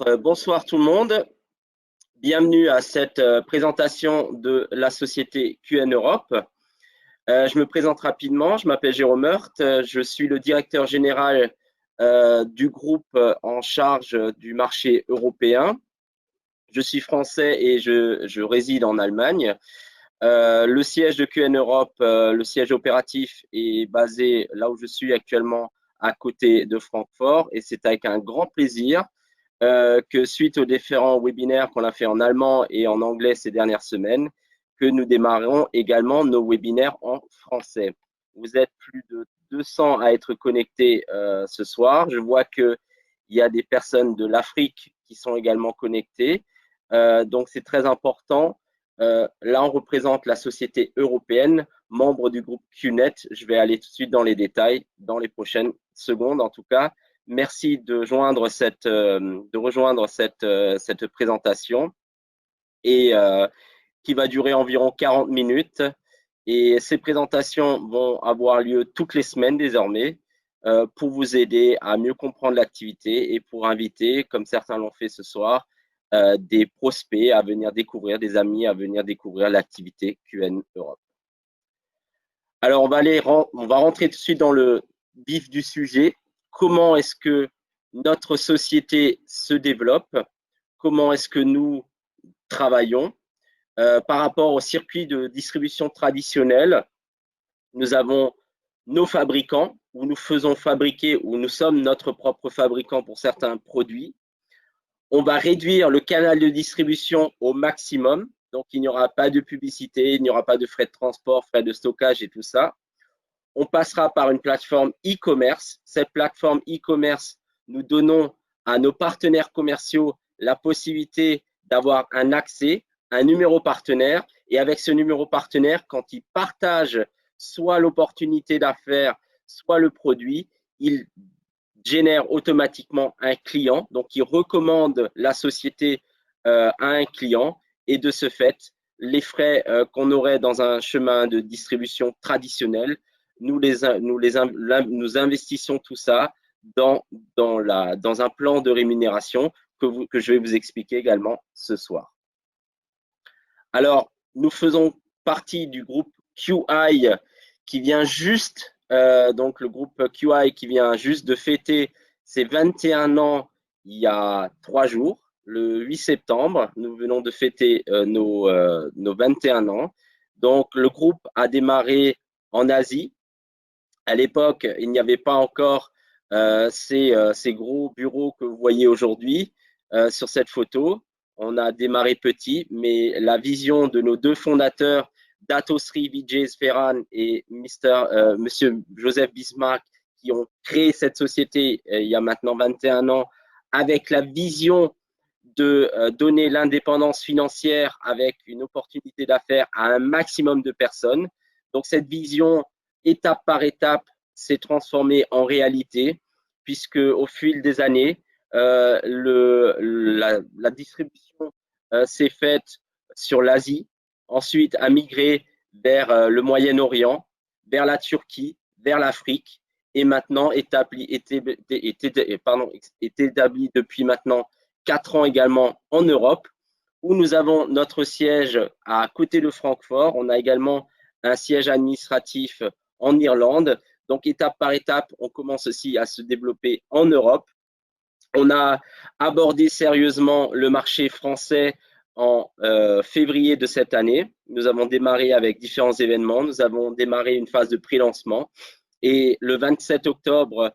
Bonsoir tout le monde. Bienvenue à cette présentation de la société QN Europe. Je me présente rapidement. Je m'appelle Jérôme Meurthe. Je suis le directeur général du groupe en charge du marché européen. Je suis français et je réside en Allemagne. Le siège de QN Europe, le siège opératif est basé là où je suis actuellement, à côté de Francfort, et c'est avec un grand plaisir que suite aux différents webinaires qu'on a fait en allemand et en anglais ces dernières semaines, que nous démarrons également nos webinaires en français. Vous êtes plus de 200 à être connectés ce soir. Je vois qu'il y a des personnes de l'Afrique qui sont également connectées. Donc, c'est très important. Là, on représente la société européenne, membre du groupe QNet. Je vais aller tout de suite dans les détails dans les prochaines secondes, en tout cas. Merci de rejoindre cette présentation et qui va durer environ 40 minutes. Et ces présentations vont avoir lieu toutes les semaines désormais pour vous aider à mieux comprendre l'activité et pour inviter, comme certains l'ont fait ce soir, des prospects à venir découvrir, des amis à venir découvrir l'activité QN Europe. Alors, on va rentrer tout de suite dans le vif du sujet. Comment est-ce que notre société se développe? Comment est-ce que nous travaillons? Par rapport au circuit de distribution traditionnel, nous avons nos fabricants où nous faisons fabriquer, où nous sommes notre propre fabricant pour certains produits. On va réduire le canal de distribution au maximum. Donc, il n'y aura pas de publicité, il n'y aura pas de frais de transport, frais de stockage et tout ça. On passera par une plateforme e-commerce. Cette plateforme e-commerce, nous donnons à nos partenaires commerciaux la possibilité d'avoir un accès, un numéro partenaire. Et avec ce numéro partenaire, quand ils partagent soit l'opportunité d'affaires, soit le produit, ils génèrent automatiquement un client. Donc, ils recommandent la société à un client. Et de ce fait, les frais qu'on aurait dans un chemin de distribution traditionnel, nous investissons tout ça dans un plan de rémunération que je vais vous expliquer également ce soir. Alors, nous faisons partie du groupe QI qui vient juste, donc le groupe QI qui vient juste de fêter ses 21 ans il y a 3 jours, le 8 septembre. Nous venons de fêter nos 21 ans. Donc, le groupe a démarré en Asie. À l'époque, il n'y avait pas encore ces gros bureaux que vous voyez aujourd'hui sur cette photo. On a démarré petit, mais la vision de nos deux fondateurs, Datosri Vijay Sferan et Monsieur Joseph Bismarck, qui ont créé cette société il y a maintenant 21 ans, avec la vision de donner l'indépendance financière avec une opportunité d'affaires à un maximum de personnes. Donc, cette vision, étape par étape, s'est transformée en réalité, puisque au fil des années, la distribution s'est faite sur l'Asie, ensuite a migré vers le Moyen-Orient, vers la Turquie, vers l'Afrique, et maintenant est établi depuis maintenant 4 ans également en Europe, où nous avons notre siège à côté de Francfort. On a également un siège administratif en Irlande. Donc, étape par étape, on commence aussi à se développer en Europe. On a abordé sérieusement le marché français en février de cette année. Nous avons démarré avec différents événements. Nous avons démarré une phase de pré-lancement. Et le 27 octobre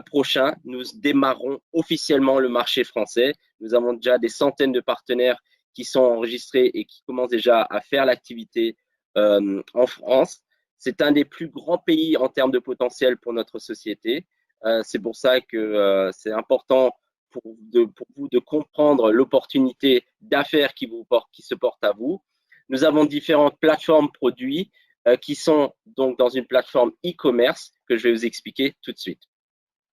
prochain, nous démarrons officiellement le marché français. Nous avons déjà des centaines de partenaires qui sont enregistrés et qui commencent déjà à faire l'activité en France. C'est un des plus grands pays en termes de potentiel pour notre société. C'est pour ça que c'est important pour vous de comprendre l'opportunité d'affaires qui se porte à vous. Nous avons différentes plateformes produits qui sont donc dans une plateforme e-commerce que je vais vous expliquer tout de suite.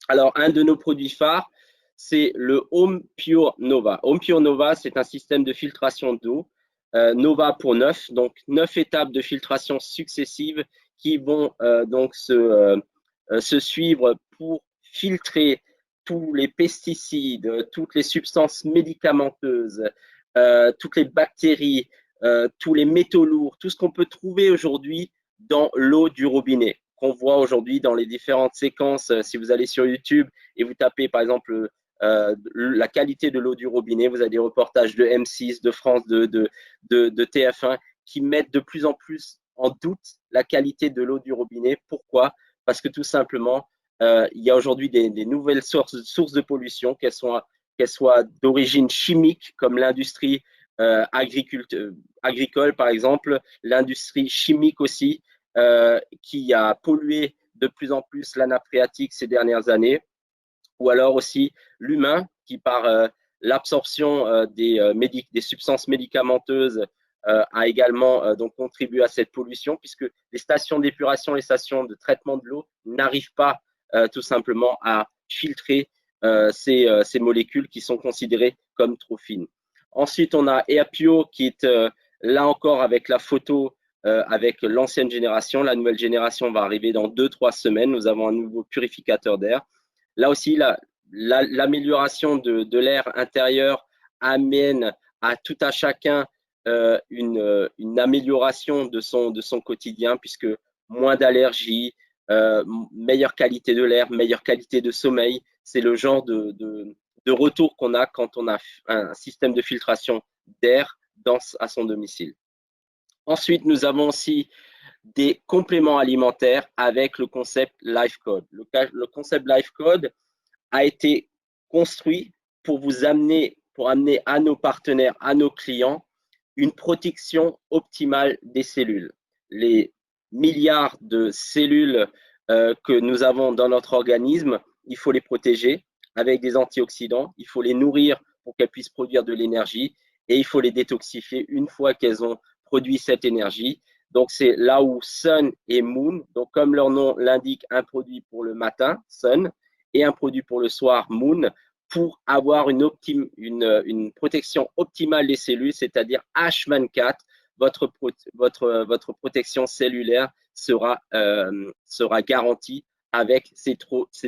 Alors, un de nos produits phares, c'est le Home Pure Nova. Home Pure Nova, c'est un système de filtration d'eau. Nova pour 9, donc 9 étapes de filtration successives qui vont donc se suivre pour filtrer tous les pesticides, toutes les substances médicamenteuses, toutes les bactéries, tous les métaux lourds, tout ce qu'on peut trouver aujourd'hui dans l'eau du robinet, qu'on voit aujourd'hui dans les différentes séquences. Si vous allez sur YouTube et vous tapez par exemple la qualité de l'eau du robinet, vous avez des reportages de M6, de France, de TF1 qui mettent de plus en plus en doute la qualité de l'eau du robinet. Pourquoi? Parce que tout simplement, il y a aujourd'hui des nouvelles sources de pollution, qu'elles soient d'origine chimique, comme l'industrie agricole, par exemple, l'industrie chimique aussi, qui a pollué de plus en plus la nappe phréatique ces dernières années, ou alors aussi l'humain qui, par l'absorption des substances médicamenteuses, a également donc contribué à cette pollution, puisque les stations d'épuration, les stations de traitement de l'eau n'arrivent pas tout simplement à filtrer ces molécules qui sont considérées comme trop fines. Ensuite, on a Airpure qui est là encore avec la photo avec l'ancienne génération. La nouvelle génération va arriver dans 2-3 semaines. Nous avons un nouveau purificateur d'air. Là aussi, l'amélioration de l'air intérieur amène à tout à chacun une amélioration de son quotidien, puisque moins d'allergies, meilleure qualité de l'air, meilleure qualité de sommeil. C'est le genre de retour qu'on a quand on a un système de filtration d'air à son domicile. Ensuite, nous avons aussi des compléments alimentaires avec le concept Life Code. Le concept Life Code a été construit pour amener à nos partenaires, à nos clients, une protection optimale des cellules. Les milliards de cellules que nous avons dans notre organisme, il faut les protéger avec des antioxydants, il faut les nourrir pour qu'elles puissent produire de l'énergie et il faut les détoxifier une fois qu'elles ont produit cette énergie. Donc, c'est là où Sun et Moon, donc comme leur nom l'indique, un produit pour le matin, Sun, et un produit pour le soir, Moon, pour avoir une protection optimale des cellules, c'est-à-dire H24, votre protection cellulaire sera garantie avec ces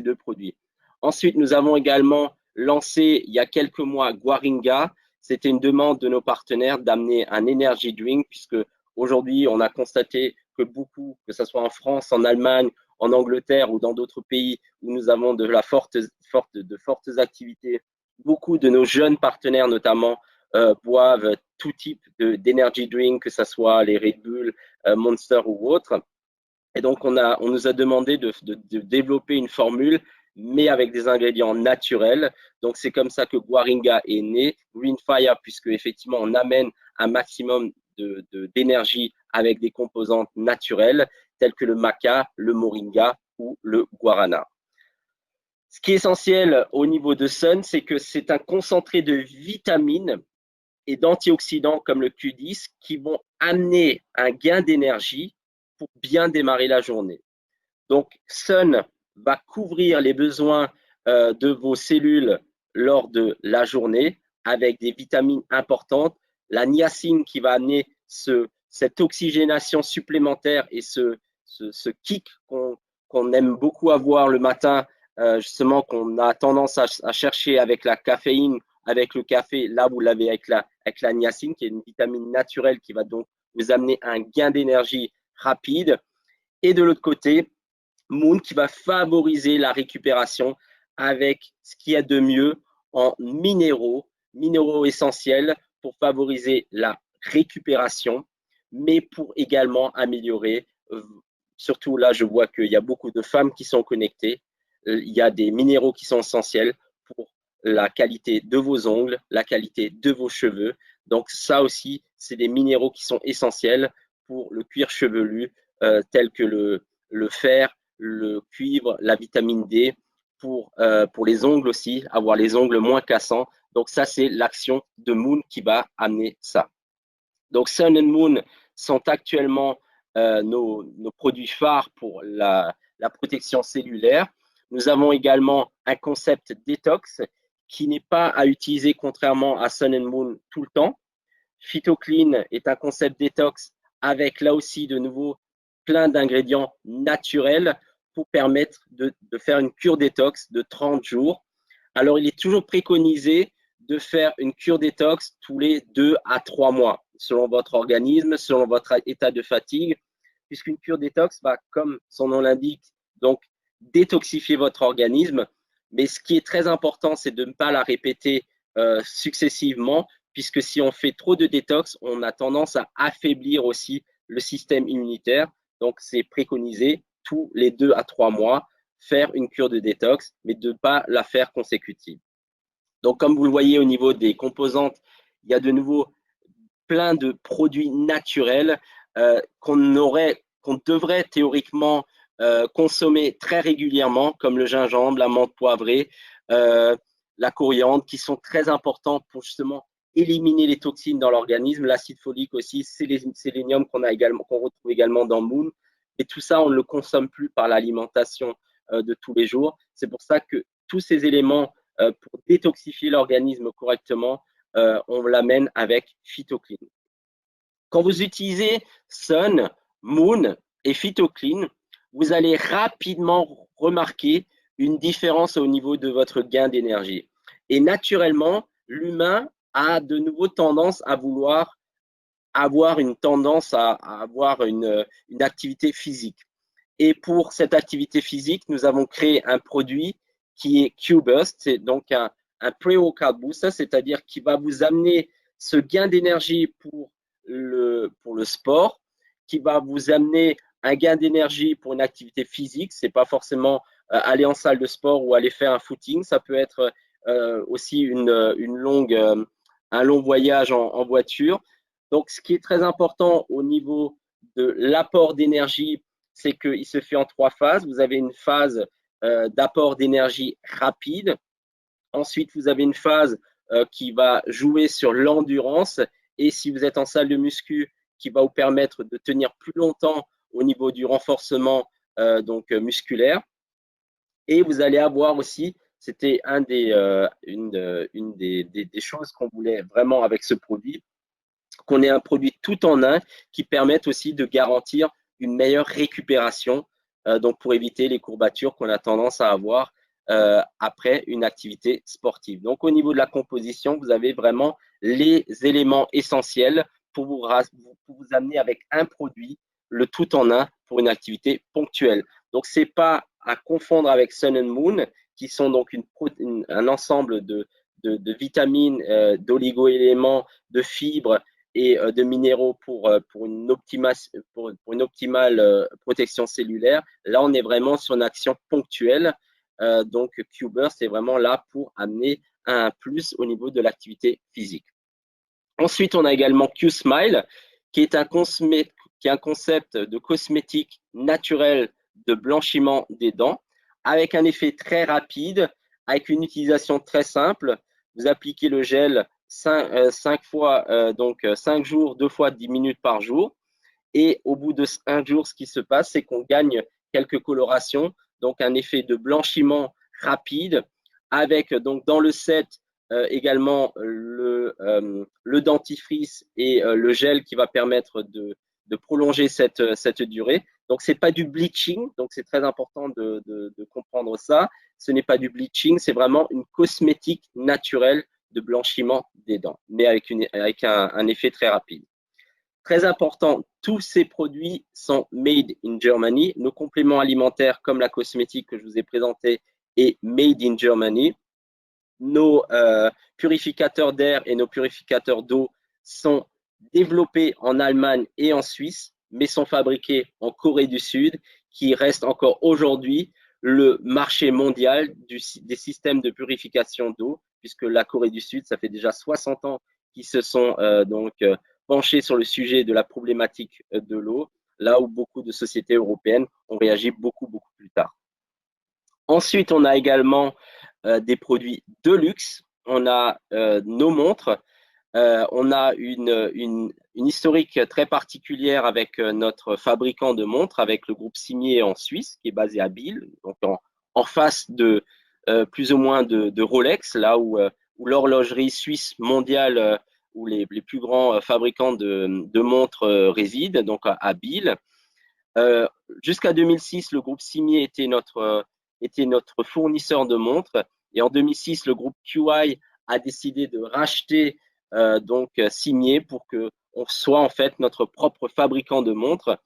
deux produits. Ensuite, nous avons également lancé il y a quelques mois Guaringa. C'était une demande de nos partenaires d'amener un energy drink, puisque aujourd'hui, on a constaté que beaucoup, que ce soit en France, en Allemagne, en Angleterre ou dans d'autres pays où nous avons de fortes activités, beaucoup de nos jeunes partenaires notamment boivent tout type d'energy drink, que ce soit les Red Bull, Monster ou autres. Et donc, on nous a demandé de développer une formule, mais avec des ingrédients naturels. Donc, c'est comme ça que Guaringa est né. Green Fire, puisque effectivement, on amène un maximum d'énergie avec des composantes naturelles, telles que le maca, le moringa ou le guarana. Ce qui est essentiel au niveau de Sun, c'est que c'est un concentré de vitamines et d'antioxydants comme le Q10 qui vont amener un gain d'énergie pour bien démarrer la journée. Donc, Sun va couvrir les besoins de vos cellules lors de la journée avec des vitamines importantes. La niacine qui va amener cette oxygénation supplémentaire et ce kick qu'on aime beaucoup avoir le matin, justement qu'on a tendance à chercher avec la caféine, avec le café. Là, vous l'avez avec la niacine, qui est une vitamine naturelle qui va donc vous amener un gain d'énergie rapide. Et de l'autre côté, Moon qui va favoriser la récupération avec ce qu'il y a de mieux en minéraux essentiels pour favoriser la récupération, mais pour également améliorer, surtout là, je vois qu'il y a beaucoup de femmes qui sont connectées, il y a des minéraux qui sont essentiels pour la qualité de vos ongles, la qualité de vos cheveux. Donc ça aussi, c'est des minéraux qui sont essentiels pour le cuir chevelu, tels que le fer, le cuivre, la vitamine D, pour les ongles aussi, avoir les ongles moins cassants. Donc ça, c'est l'action de Moon qui va amener ça. Donc Sun and Moon sont actuellement nos produits phares pour la protection cellulaire. Nous avons également un concept détox qui n'est pas à utiliser contrairement à Sun and Moon tout le temps. PhytoClean est un concept détox avec là aussi de nouveau plein d'ingrédients naturels pour permettre de faire une cure détox de 30 jours Alors, il est toujours préconisé de faire une cure détox tous les 2 à 3 mois, selon votre organisme, selon votre état de fatigue, puisqu'une cure détox va, comme son nom l'indique, donc détoxifier votre organisme. Mais ce qui est très important, c'est de ne pas la répéter successivement, puisque si on fait trop de détox, on a tendance à affaiblir aussi le système immunitaire. Donc, c'est préconisé tous les 2 à 3 mois faire une cure de détox, mais de ne pas la faire consécutive. Donc, comme vous le voyez au niveau des composantes, il y a de nouveau plein de produits naturels qu'on devrait théoriquement consommer très régulièrement, comme le gingembre, la menthe poivrée, la coriandre, qui sont très importants pour justement éliminer les toxines dans l'organisme, l'acide folique aussi, sélénium qu'on retrouve également dans Moon. Et tout ça, on ne le consomme plus par l'alimentation de tous les jours. C'est pour ça que tous ces éléments pour détoxifier l'organisme correctement, on l'amène avec PhytoClean. Quand vous utilisez Sun, Moon et PhytoClean, vous allez rapidement remarquer une différence au niveau de votre gain d'énergie. Et naturellement, l'humain a de nouveau tendance à vouloir avoir une activité physique. Et pour cette activité physique, nous avons créé un produit qui est Q-Burst, c'est donc un pre-workout booster, c'est-à-dire qui va vous amener ce gain d'énergie pour le sport, qui va vous amener un gain d'énergie pour une activité physique. C'est pas forcément aller en salle de sport ou aller faire un footing, ça peut être aussi un long voyage en voiture. Donc, ce qui est très important au niveau de l'apport d'énergie, c'est qu'il se fait en 3 phases. Vous avez une phase d'apport d'énergie rapide. Ensuite, vous avez une phase qui va jouer sur l'endurance. Et si vous êtes en salle de muscu, qui va vous permettre de tenir plus longtemps au niveau du renforcement musculaire. Et vous allez avoir aussi, c'était une des choses qu'on voulait vraiment avec ce produit, qu'on ait un produit tout en un qui permette aussi de garantir une meilleure récupération, donc pour éviter les courbatures qu'on a tendance à avoir après une activité sportive. Donc au niveau de la composition, vous avez vraiment les éléments essentiels pour vous amener avec un produit, le tout en un pour une activité ponctuelle. Donc c'est pas à confondre avec Sun and Moon, qui sont donc un ensemble de vitamines, d'oligo-éléments, de fibres et de minéraux pour une optimale protection cellulaire. Là, on est vraiment sur une action ponctuelle. Donc, Q-Burst est vraiment là pour amener un plus au niveau de l'activité physique. Ensuite, on a également Q-Smile, qui est un concept de cosmétique naturel de blanchiment des dents, avec un effet très rapide, avec une utilisation très simple. Vous appliquez le gel 5 fois, 5 jours, 2 fois 10 minutes par jour. Et au bout de 1 jour, ce qui se passe, c'est qu'on gagne quelques colorations, donc un effet de blanchiment rapide, avec donc dans le set également le dentifrice et le gel qui va permettre de prolonger cette durée. Donc, ce n'est pas du bleaching, donc c'est très important de comprendre ça. Ce n'est pas du bleaching, c'est vraiment une cosmétique naturelle de blanchiment des dents, mais avec un effet très rapide. Très important, tous ces produits sont made in Germany. Nos compléments alimentaires, comme la cosmétique que je vous ai présentée, est made in Germany. Nos purificateurs d'air et nos purificateurs d'eau sont développés en Allemagne et en Suisse, mais sont fabriqués en Corée du Sud, qui reste encore aujourd'hui le marché mondial des systèmes de purification d'eau, puisque la Corée du Sud, ça fait déjà 60 ans qu'ils se sont penchés sur le sujet de la problématique de l'eau, là où beaucoup de sociétés européennes ont réagi beaucoup plus tard. Ensuite, on a également des produits de luxe. On a nos montres. On a une historique très particulière avec notre fabricant de montres, avec le groupe Cimier en Suisse, qui est basé à Biel, donc en face de plus ou moins de Rolex, là où l'horlogerie suisse mondiale, où les plus grands fabricants de montres résident, donc à Biel. Jusqu'à 2006, le groupe Cimier était notre fournisseur de montres. Et en 2006, le groupe QI a décidé de racheter donc Cimier pour que on soit en fait notre propre fabricant de montres.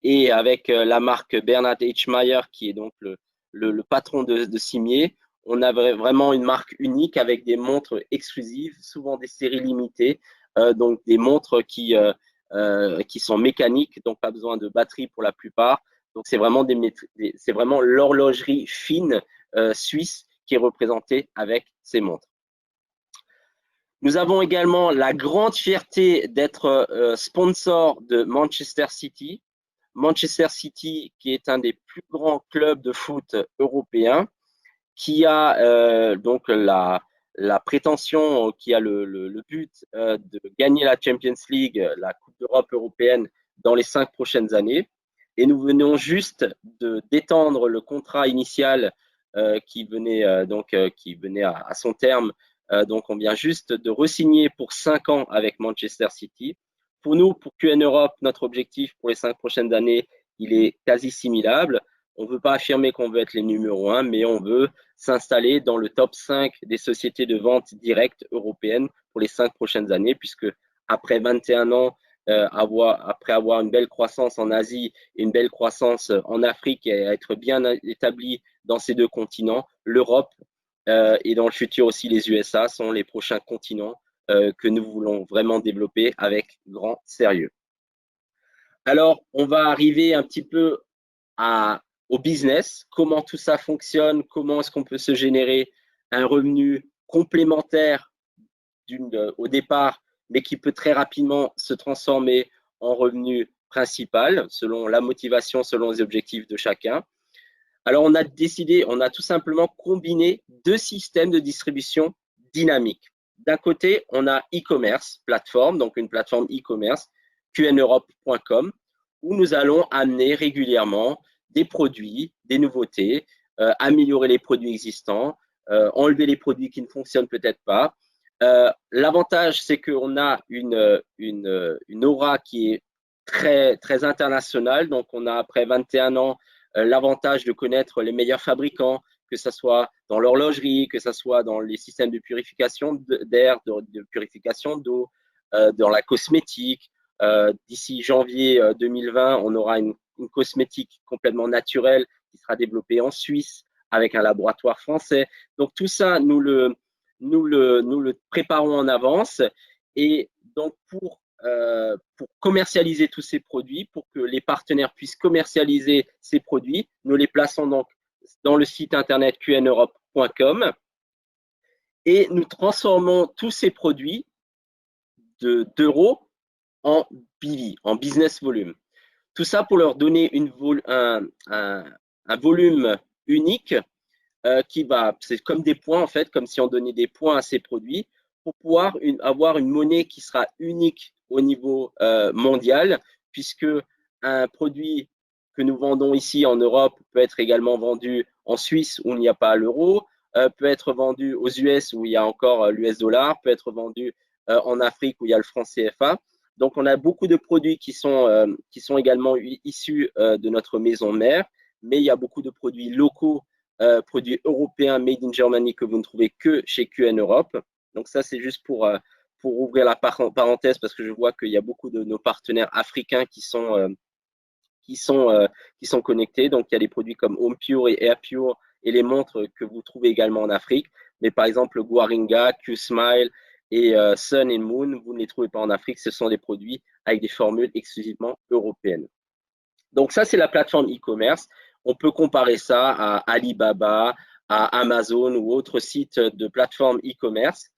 Et avec la marque Bernard H. Meyer, qui est donc le patron de Cimier, on avait vraiment une marque unique avec des montres exclusives, souvent des séries limitées, donc des montres qui sont mécaniques, donc pas besoin de batterie pour la plupart. Donc c'est vraiment c'est vraiment l'horlogerie fine suisse qui est représentée avec ces montres. Nous avons également la grande fierté d'être sponsor de Manchester City. Manchester City, qui est un des plus grands clubs de foot européens, qui a donc la prétention, qui a le but de gagner la Champions League, la Coupe d'Europe européenne, dans les 5 prochaines années. Et nous venons juste d'étendre le contrat initial qui venait à son terme. Donc, on vient juste de re-signer pour 5 ans avec Manchester City. Pour nous, pour QN Europe, notre objectif pour les 5 prochaines années, il est quasi similable. On ne veut pas affirmer qu'on veut être les numéros 1, mais on veut s'installer dans le top 5 des sociétés de vente directe européennes pour les 5 prochaines années, puisque après 21 ans, après avoir une belle croissance en Asie et une belle croissance en Afrique et être bien établi dans ces 2 continents, l'Europe et dans le futur aussi les USA sont les prochains continents que nous voulons vraiment développer avec grand sérieux. Alors, on va arriver un petit peu au business, comment tout ça fonctionne, comment est-ce qu'on peut se générer un revenu complémentaire au départ, mais qui peut très rapidement se transformer en revenu principal selon la motivation, selon les objectifs de chacun. Alors, on a tout simplement combiné 2 systèmes de distribution dynamiques. D'un côté, on a e-commerce, plateforme, donc une plateforme e-commerce, qneurope.com, où nous allons amener régulièrement des produits, des nouveautés, améliorer les produits existants, enlever les produits qui ne fonctionnent peut-être pas. L'avantage, c'est qu'on a une aura qui est très, très internationale. Donc, on a après 21 ans l'avantage de connaître les meilleurs fabricants, que ce soit dans l'horlogerie, que ce soit dans les systèmes de purification d'air, de purification d'eau, dans la cosmétique. D'ici janvier 2020, on aura une cosmétique complètement naturelle qui sera développée en Suisse avec un laboratoire français. Donc tout ça, nous le préparons en avance. Et donc pour commercialiser tous ces produits, pour que les partenaires puissent commercialiser ces produits, nous les plaçons donc dans le site internet qneurope.com et nous transformons tous ces produits d'euros en BV, en business volume. Tout ça pour leur donner un volume unique c'est comme des points en fait, comme si on donnait des points à ces produits pour pouvoir avoir une monnaie qui sera unique au niveau mondial, puisque un produit que nous vendons ici en Europe peut être également vendu en Suisse où il n'y a pas l'euro, peut être vendu aux US où il y a encore l'US dollar, peut être vendu en Afrique où il y a le franc CFA. Donc, on a beaucoup de produits qui sont également issus de notre maison mère, mais il y a beaucoup de produits locaux, produits européens made in Germany que vous ne trouvez que chez QN Europe. Donc, ça, c'est juste pour ouvrir la parenthèse parce que je vois qu'il y a beaucoup de nos partenaires africains qui sont connectés. Donc, il y a des produits comme Home Pure et Air Pure et les montres que vous trouvez également en Afrique. Mais par exemple, Guaringa, Q-Smile et Sun and Moon, vous ne les trouvez pas en Afrique. Ce sont des produits avec des formules exclusivement européennes. Donc, ça, c'est la plateforme e-commerce. On peut comparer ça à Alibaba, à Amazon ou autres sites de plateforme e-commerce.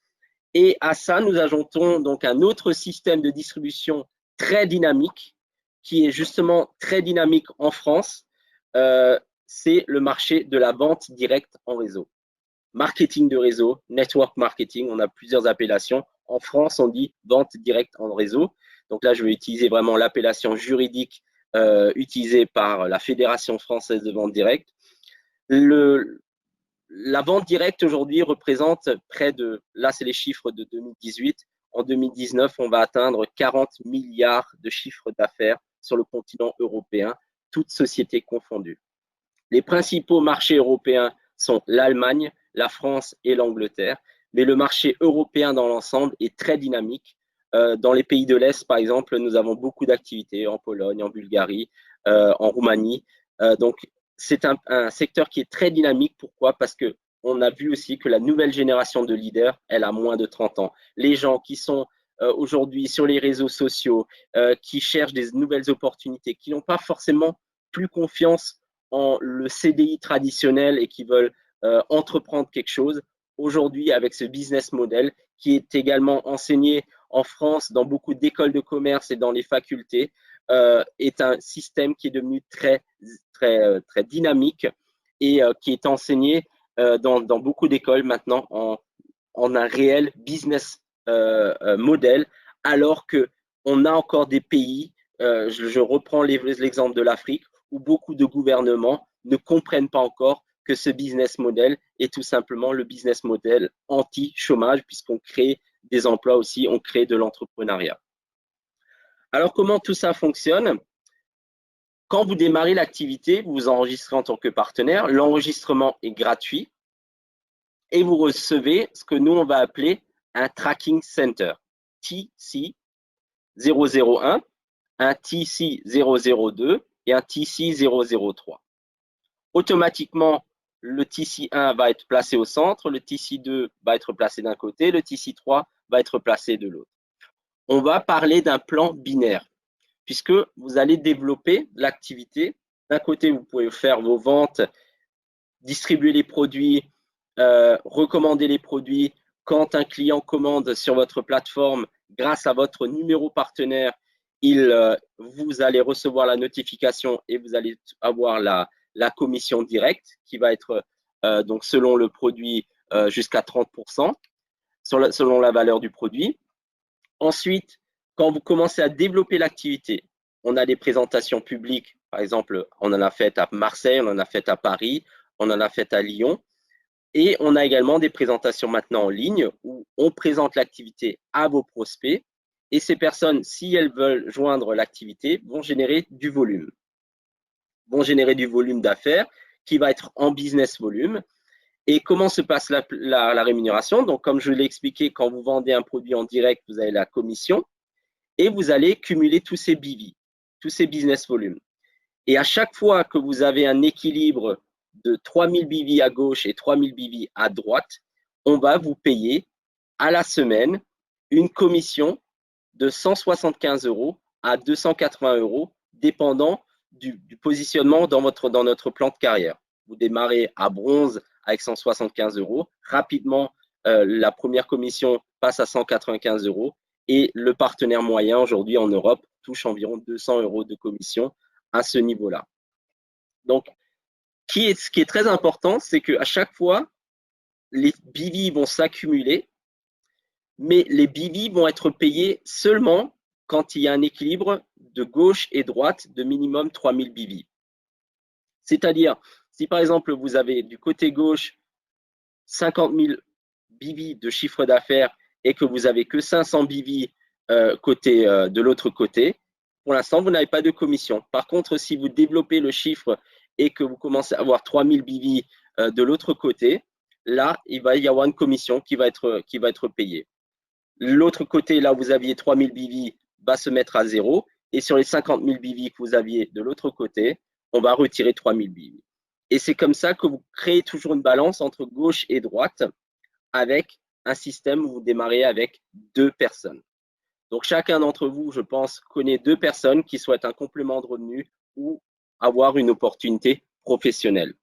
Et à ça, nous ajoutons donc un autre système de distribution très dynamique qui est justement très dynamique en France. C'est le marché de la vente directe en réseau. Marketing de réseau, network marketing, on a plusieurs appellations. En France, on dit vente directe en réseau. Donc là, je vais utiliser vraiment l'appellation juridique utilisée par la Fédération française de vente directe. La vente directe aujourd'hui représente là c'est les chiffres de 2018, en 2019, on va atteindre 40 milliards de chiffres d'affaires sur le continent européen, toutes sociétés confondues. Les principaux marchés européens sont l'Allemagne, la France et l'Angleterre, mais le marché européen dans l'ensemble est très dynamique. Dans les pays de l'Est, par exemple, nous avons beaucoup d'activités en Pologne, en Bulgarie, en Roumanie. Donc, c'est un secteur qui est très dynamique. Pourquoi? Parce que on a vu aussi que la nouvelle génération de leaders, elle a moins de 30 ans. Les gens qui sont aujourd'hui sur les réseaux sociaux, qui cherchent des nouvelles opportunités, qui n'ont pas forcément plus confiance en le CDI traditionnel et qui veulent entreprendre quelque chose, aujourd'hui avec ce business model qui est également enseigné en France dans beaucoup d'écoles de commerce et dans les facultés, est un système qui est devenu très dynamique et qui est enseigné dans beaucoup d'écoles maintenant en un réel business model, alors qu'on a encore des pays, je reprends l'exemple de l'Afrique, où beaucoup de gouvernements ne comprennent pas encore que ce business model est tout simplement le business model anti-chômage, puisqu'on crée des emplois aussi, on crée de l'entrepreneuriat. Alors, comment tout ça fonctionne? Quand vous démarrez l'activité, vous vous enregistrez en tant que partenaire. L'enregistrement est gratuit et vous recevez ce que nous, on va appeler un Tracking Center, TC 001, un TC 002 et un TC 003. Automatiquement, le TC1 va être placé au centre, le TC2 va être placé d'un côté, le TC3 va être placé de l'autre. On va parler d'un plan binaire, puisque vous allez développer l'activité. D'un côté, vous pouvez faire vos ventes, distribuer les produits, recommander les produits. Quand un client commande sur votre plateforme, grâce à votre numéro partenaire, vous allez recevoir la notification et vous allez avoir la commission directe qui va être donc selon le produit jusqu'à 30% selon la valeur du produit. Ensuite, quand vous commencez à développer l'activité, on a des présentations publiques. Par exemple, on en a fait à Marseille, on en a fait à Paris, on en a fait à Lyon. Et on a également des présentations maintenant en ligne où on présente l'activité à vos prospects. Et ces personnes, si elles veulent joindre l'activité, vont générer du volume. Vont générer du volume d'affaires qui va être en business volume. Et comment se passe la rémunération? Donc, comme je l'ai expliqué, quand vous vendez un produit en direct, vous avez la commission et vous allez cumuler tous ces BV, tous ces business volumes. Et à chaque fois que vous avez un équilibre de 3000 BV à gauche et 3000 BV à droite, on va vous payer à la semaine une commission de 175 € à 280 €, dépendant du positionnement dans notre plan de carrière. Vous démarrez à bronze avec 175 €. Rapidement, la première commission passe à 195 € et le partenaire moyen aujourd'hui en Europe touche environ 200 € de commission à ce niveau-là. Donc, ce qui est très important, c'est qu'à chaque fois, les BV vont s'accumuler, mais les BV vont être payés seulement quand il y a un équilibre de gauche et droite de minimum 3000 BV. C'est-à-dire, si par exemple, vous avez du côté gauche 50 000 BV de chiffre d'affaires et que vous n'avez que 500 BV de l'autre côté, pour l'instant, vous n'avez pas de commission. Par contre, si vous développez le chiffre et que vous commencez à avoir 3000 BV de l'autre côté, là, il va y avoir une commission qui va être payée. L'autre côté, là, vous aviez 3000 BV, va se mettre à zéro. Et sur les 50 000 BV que vous aviez de l'autre côté, on va retirer 3000 BV. Et c'est comme ça que vous créez toujours une balance entre gauche et droite avec un système où vous démarrez avec 2 personnes. Donc, chacun d'entre vous, je pense, connaît 2 personnes qui souhaitent un complément de revenu ou avoir une opportunité professionnelle.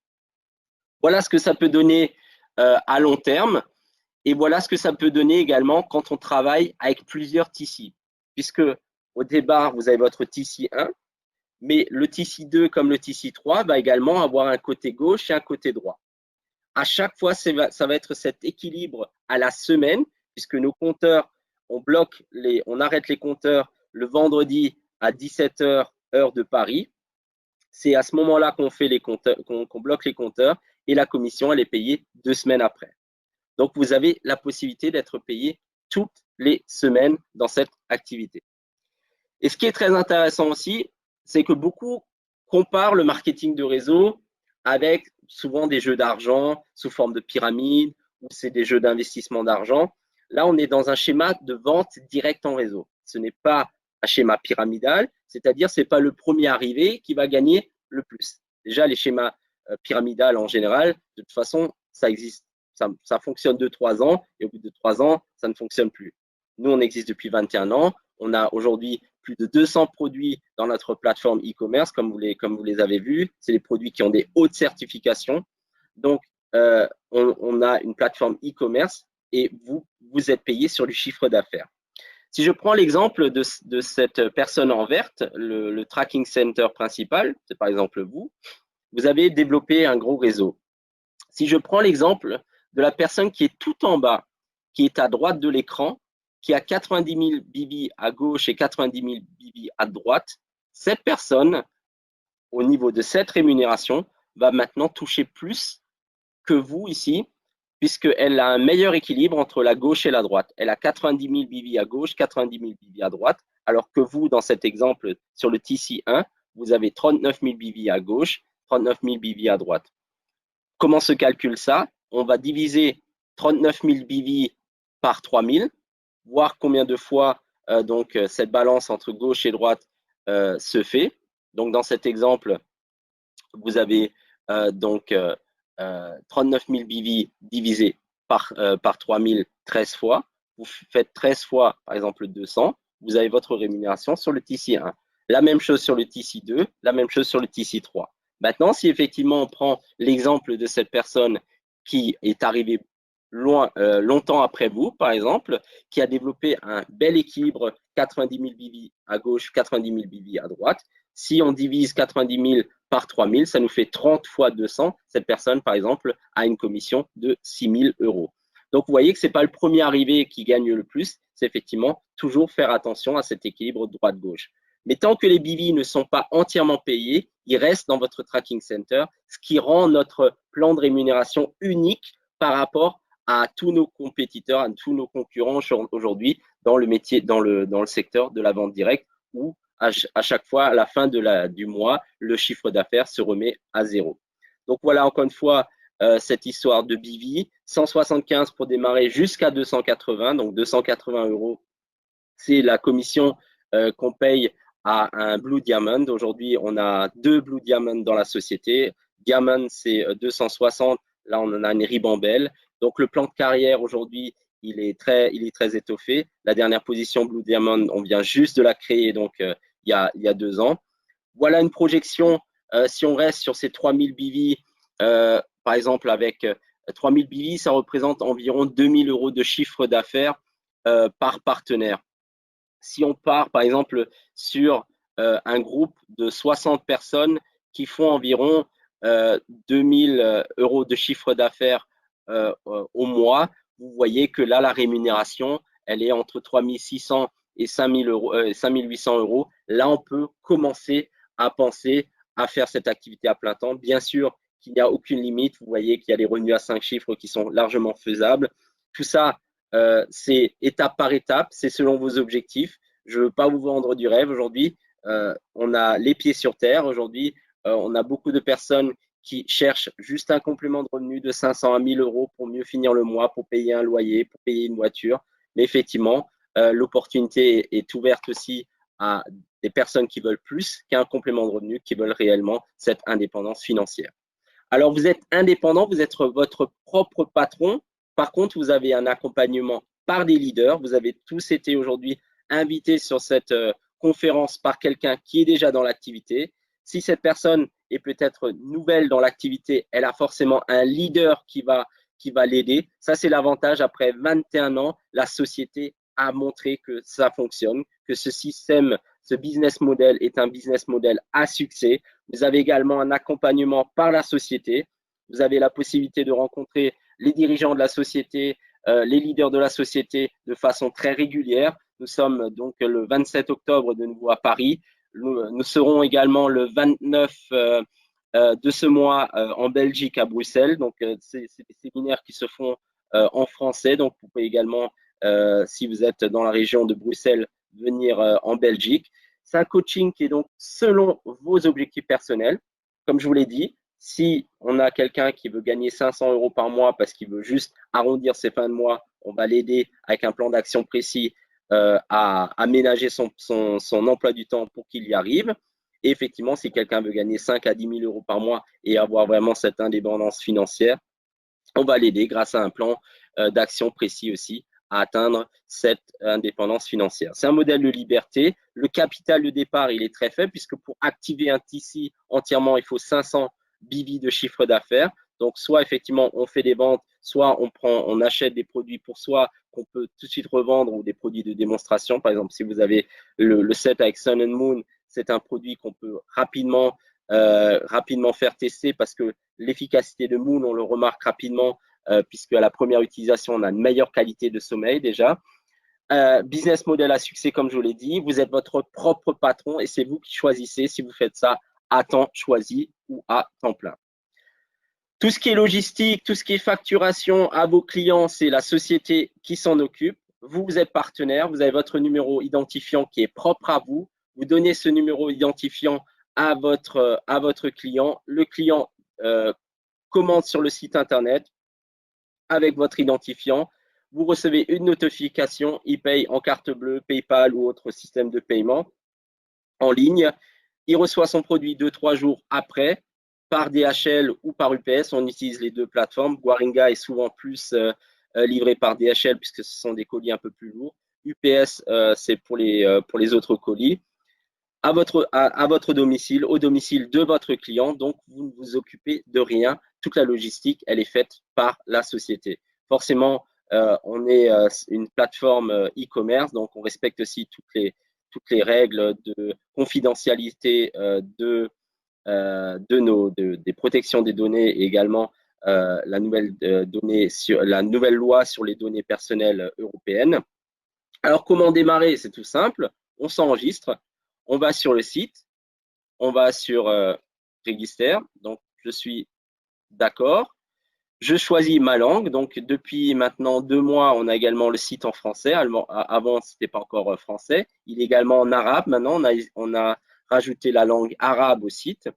Voilà ce que ça peut donner à long terme et voilà ce que ça peut donner également quand on travaille avec plusieurs TC. Puisque au départ, vous avez votre TC 1, mais le TC 2 comme le TC 3 va également avoir un côté gauche et un côté droit. À chaque fois, ça va être cet équilibre à la semaine, puisque nos compteurs, on arrête les compteurs le vendredi à 17 h, heure de Paris. C'est à ce moment-là qu'on bloque les compteurs et la commission, elle est payée 2 semaines après. Donc, vous avez la possibilité d'être payé toutes les semaines dans cette activité. Et ce qui est très intéressant aussi, c'est que beaucoup comparent le marketing de réseau avec souvent des jeux d'argent sous forme de pyramide ou c'est des jeux d'investissement d'argent. Là, on est dans un schéma de vente directe en réseau. Ce n'est pas un schéma pyramidal, c'est-à-dire c'est pas le premier arrivé qui va gagner le plus. Déjà, les schémas pyramidales en général, de toute façon, ça existe, ça fonctionne 2-3 ans et au bout de 3 ans, ça ne fonctionne plus. Nous, on existe depuis 21 ans. On a aujourd'hui plus de 200 produits dans notre plateforme e-commerce, comme vous les avez vus. C'est des produits qui ont des hautes certifications. Donc, on a une plateforme e-commerce et vous êtes payé sur le chiffre d'affaires. Si je prends l'exemple de cette personne en verte, le tracking center principal, c'est par exemple vous avez développé un gros réseau. Si je prends l'exemple de la personne qui est tout en bas, qui est à droite de l'écran, qui a 90 000 BB à gauche et 90 000 BB à droite, cette personne, au niveau de cette rémunération, va maintenant toucher plus que vous ici, puisqu'elle a un meilleur équilibre entre la gauche et la droite. Elle a 90 000 BB à gauche, 90 000 BB à droite, alors que vous, dans cet exemple, sur le TC1, vous avez 39 000 BB à gauche, 39 000 BB à droite. Comment se calcule ça? On va diviser 39 000 BV par 3 000, voir combien de fois cette balance entre gauche et droite se fait. Donc, dans cet exemple, vous avez 39 000 BV divisé par 3 000 13 fois. Vous faites 13 fois, par exemple, 200. Vous avez votre rémunération sur le TC1. La même chose sur le TC2, la même chose sur le TC3. Maintenant, si effectivement on prend l'exemple de cette personne qui est arrivée longtemps après vous, par exemple, qui a développé un bel équilibre 90 000 BV à gauche, 90 000 BV à droite, si on divise 90 000 par 3 000, ça nous fait 30 fois 200. Cette personne, par exemple, a une commission de 6 000 euros. Donc, vous voyez que ce n'est pas le premier arrivé qui gagne le plus, c'est effectivement toujours faire attention à cet équilibre droite-gauche. Mais tant que les BV ne sont pas entièrement payés, ils restent dans votre tracking center, ce qui rend notre plan de rémunération unique par rapport à tous nos compétiteurs, à tous nos concurrents aujourd'hui dans le métier, dans le secteur de la vente directe, où à chaque fois, à la fin du mois, le chiffre d'affaires se remet à zéro. Donc voilà, encore une fois, cette histoire de BV, 175 pour démarrer jusqu'à 280, donc 280 euros, c'est la commission qu'on paye à un Blue Diamond. Aujourd'hui, on a 2 Blue Diamond dans la société. Diamond, c'est 260. Là, on en a une ribambelle. Donc, le plan de carrière aujourd'hui, il est très étoffé. La dernière position Blue Diamond, on vient juste de la créer, donc il y a 2 ans. Voilà une projection. Si on reste sur ces 3000 BV, par exemple, avec 3000 BV, ça représente environ 2000 euros de chiffre d'affaires par partenaire. Si on part, par exemple, sur un groupe de 60 personnes qui font environ 2000 euros de chiffre d'affaires au mois, vous voyez que là, la rémunération, elle est entre 3600 et 5800 euros. Là, on peut commencer à penser à faire cette activité à plein temps. Bien sûr qu'il n'y a aucune limite. Vous voyez qu'il y a des revenus à 5 chiffres qui sont largement faisables. Tout ça, c'est étape par étape, c'est selon vos objectifs. Je ne veux pas vous vendre du rêve aujourd'hui. On a les pieds sur terre. Aujourd'hui, on a beaucoup de personnes qui cherchent juste un complément de revenu de 500 à 1000 euros pour mieux finir le mois, pour payer un loyer, pour payer une voiture. Mais effectivement, l'opportunité est ouverte aussi à des personnes qui veulent plus qu'un complément de revenu, qui veulent réellement cette indépendance financière. Alors, vous êtes indépendant, vous êtes votre propre patron. Par contre, vous avez un accompagnement par des leaders. Vous avez tous été aujourd'hui invités sur cette conférence par quelqu'un qui est déjà dans l'activité. Si cette personne est peut-être nouvelle dans l'activité, elle a forcément un leader qui va l'aider. Ça, c'est l'avantage. Après 21 ans, la société a montré que ça fonctionne, que ce système, ce business model est un business model à succès. Vous avez également un accompagnement par la société. Vous avez la possibilité de rencontrer les dirigeants de la société, les leaders de la société de façon très régulière. Nous sommes donc le 27 octobre de nouveau à Paris. Nous serons également le 29 de ce mois en Belgique à Bruxelles. Donc, c'est des séminaires qui se font en français. Donc, vous pouvez également, si vous êtes dans la région de Bruxelles, venir en Belgique. C'est un coaching qui est donc selon vos objectifs personnels. Comme je vous l'ai dit, Si on a quelqu'un qui veut gagner 500 € par mois parce qu'il veut juste arrondir ses fins de mois, on va l'aider avec un plan d'action précis à aménager son emploi du temps pour qu'il y arrive. Et effectivement, si quelqu'un veut gagner 5 à 10 000 € par mois et avoir vraiment cette indépendance financière, on va l'aider grâce à un plan d'action précis aussi à atteindre cette indépendance financière. C'est un modèle de liberté. Le capital de départ, il est très faible puisque pour activer un TC entièrement, il faut 500 BV de chiffre d'affaires. Donc, soit effectivement, on fait des ventes, soit on achète des produits pour soi qu'on peut tout de suite revendre ou des produits de démonstration. Par exemple, si vous avez le set avec Sun and Moon, c'est un produit qu'on peut rapidement faire tester parce que l'efficacité de Moon, on le remarque rapidement puisque à la première utilisation, on a une meilleure qualité de sommeil déjà. Business model à succès, comme je vous l'ai dit, vous êtes votre propre patron et c'est vous qui choisissez si vous faites ça à temps choisi ou à temps plein. Tout ce qui est logistique, tout ce qui est facturation à vos clients, c'est la société qui s'en occupe. Vous êtes partenaire, vous avez votre numéro identifiant qui est propre à vous. Vous donnez ce numéro identifiant à votre client. Le client commande sur le site internet avec votre identifiant. Vous recevez une notification, il paye en carte bleue, PayPal ou autre système de paiement en ligne. Il reçoit son produit 2-3 jours après par DHL ou par UPS. On utilise les deux plateformes. Guaringa est souvent plus livré par DHL puisque ce sont des colis un peu plus lourds. UPS, c'est pour les autres colis. À votre domicile, au domicile de votre client. Donc, vous ne vous occupez de rien. Toute la logistique, elle est faite par la société. Forcément, on est une plateforme e-commerce, donc on respecte aussi toutes les règles de confidentialité des protections des données et également la nouvelle loi sur les données personnelles européennes. Alors, comment démarrer? C'est tout simple. On s'enregistre, on va sur le site, on va sur Register. Donc, je suis d'accord. Je choisis ma langue. Donc, depuis maintenant 2 mois, on a également le site en français. Avant, ce n'était pas encore français. Il est également en arabe. Maintenant, on a rajouté la langue arabe au site.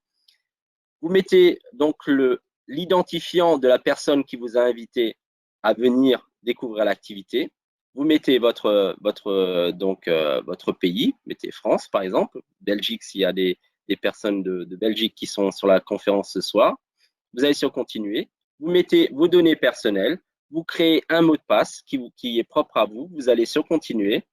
Vous mettez donc l'identifiant de la personne qui vous a invité à venir découvrir l'activité. Vous mettez votre pays, mettez France par exemple, Belgique s'il y a des personnes de Belgique qui sont sur la conférence ce soir. Vous allez sur continuer, vous mettez vos données personnelles, vous créez un mot de passe qui est propre à vous, vous allez sur continuer.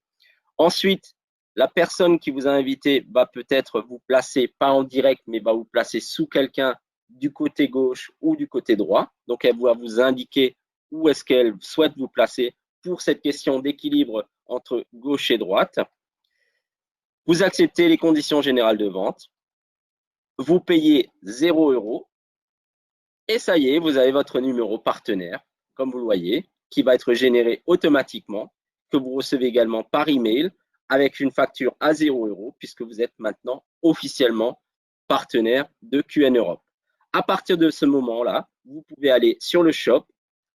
Ensuite, la personne qui vous a invité va peut-être vous placer, pas en direct, mais va vous placer sous quelqu'un du côté gauche ou du côté droit. Donc, elle va vous indiquer où est-ce qu'elle souhaite vous placer pour cette question d'équilibre entre gauche et droite. Vous acceptez les conditions générales de vente. Vous payez 0 € et ça y est, vous avez votre numéro partenaire, comme vous le voyez, qui va être généré automatiquement, que vous recevez également par email avec une facture à 0 € puisque vous êtes maintenant officiellement partenaire de QN Europe. À partir de ce moment-là, vous pouvez aller sur le shop,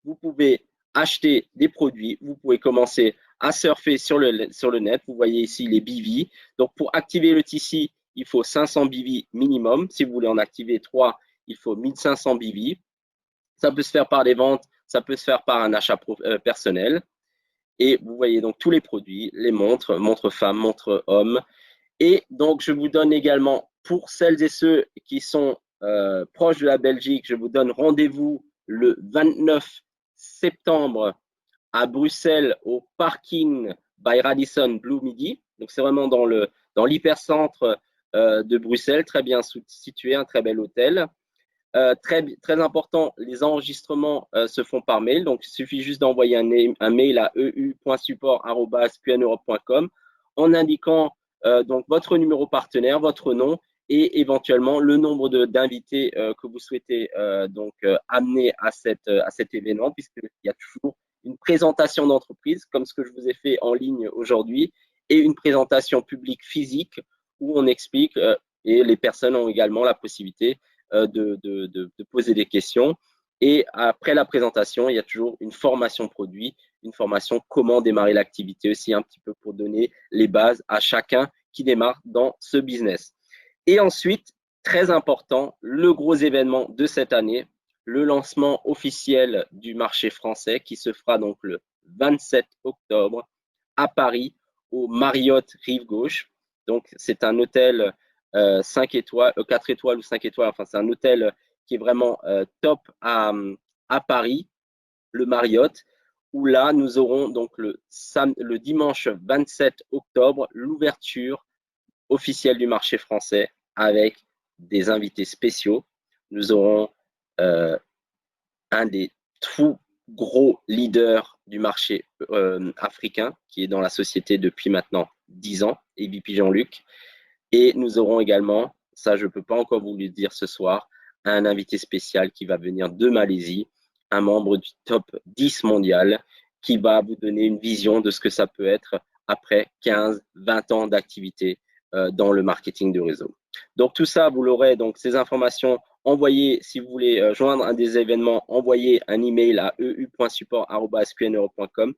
vous pouvez acheter des produits, vous pouvez commencer à surfer sur le net. Vous voyez ici les BV. Donc, pour activer le TC, il faut 500 BV minimum. Si vous voulez en activer 3, il faut 1500 BV. Ça peut se faire par des ventes, ça peut se faire par un achat personnel. Et vous voyez donc tous les produits, les montres, montres femmes, montres hommes. Et donc, je vous donne également, pour celles et ceux qui sont proches de la Belgique, je vous donne rendez-vous le 29 septembre à Bruxelles au parking by Radisson Blue Midi. Donc, c'est vraiment dans l'hypercentre de Bruxelles, très bien situé, un très bel hôtel. Très important, les enregistrements se font par mail. Donc, il suffit juste d'envoyer un mail à eu.support@qneurope.com en indiquant donc votre numéro partenaire, votre nom et éventuellement le nombre d'invités que vous souhaitez amener à cet événement, puisqu'il y a toujours une présentation d'entreprise, comme ce que je vous ai fait en ligne aujourd'hui, et une présentation publique physique où on explique et les personnes ont également la possibilité de poser des questions. Et après la présentation, il y a toujours une formation produit, une formation comment démarrer l'activité aussi un petit peu pour donner les bases à chacun qui démarre dans ce business. Et ensuite, très important, le gros événement de cette année, le lancement officiel du marché français qui se fera donc le 27 octobre à Paris au Marriott Rive Gauche. Donc, c'est un hôtel 5 étoiles, 4 étoiles ou 5 étoiles. Enfin, c'est un hôtel qui est vraiment top à Paris, le Marriott, où là, nous aurons donc le dimanche 27 octobre l'ouverture officielle du marché français avec des invités spéciaux. Nous aurons un des tout gros leaders du marché africain qui est dans la société depuis maintenant 10 ans, EVP Jean-Luc. Et nous aurons également, ça je ne peux pas encore vous le dire ce soir, un invité spécial qui va venir de Malaisie, un membre du top 10 mondial qui va vous donner une vision de ce que ça peut être après 15-20 ans d'activité dans le marketing de réseau. Donc tout ça, vous l'aurez, donc ces informations, envoyez, si vous voulez joindre un des événements, envoyez un email à eu.support@qneurope.com.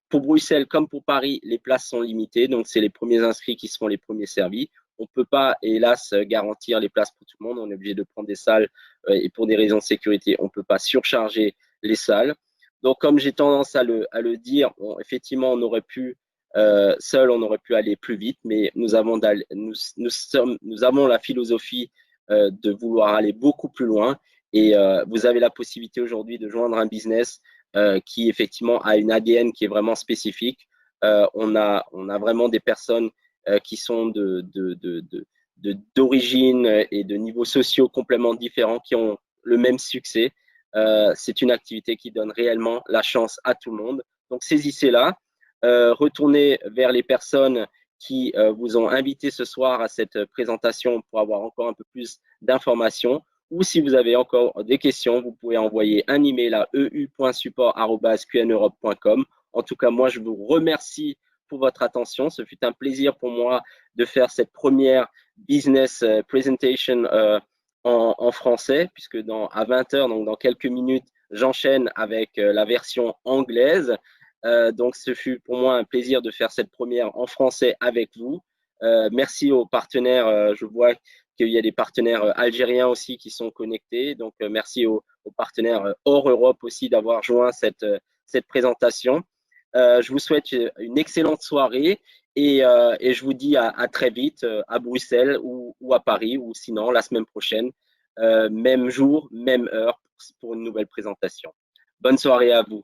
Pour Bruxelles comme pour Paris, les places sont limitées, donc c'est les premiers inscrits qui seront les premiers servis. On ne peut pas, hélas, garantir les places pour tout le monde. On est obligé de prendre des salles et pour des raisons de sécurité, on ne peut pas surcharger les salles. Donc, comme j'ai tendance à le dire, effectivement, on aurait pu, seul, on aurait pu aller plus vite, mais nous avons la philosophie de vouloir aller beaucoup plus loin. Et vous avez la possibilité aujourd'hui de joindre un business qui effectivement a une ADN qui est vraiment spécifique. On a vraiment des personnes qui sont d'origine et de niveaux sociaux complètement différents qui ont le même succès. C'est une activité qui donne réellement la chance à tout le monde. Donc saisissez-la, retournez vers les personnes qui vous ont invité ce soir à cette présentation pour avoir encore un peu plus d'informations. Ou si vous avez encore des questions, vous pouvez envoyer un email à eu.support@qneurope.com. En tout cas, moi, je vous remercie pour votre attention. Ce fut un plaisir pour moi de faire cette première business presentation en français, puisque à 20h, donc dans quelques minutes, j'enchaîne avec la version anglaise. Donc, ce fut pour moi un plaisir de faire cette première en français avec vous. Merci aux partenaires. Je vois qu'il y a des partenaires algériens aussi qui sont connectés. Donc, merci aux partenaires hors Europe aussi d'avoir joint cette présentation. Je vous souhaite une excellente soirée et je vous dis à très vite à Bruxelles ou à Paris ou sinon la semaine prochaine, même jour, même heure pour une nouvelle présentation. Bonne soirée à vous.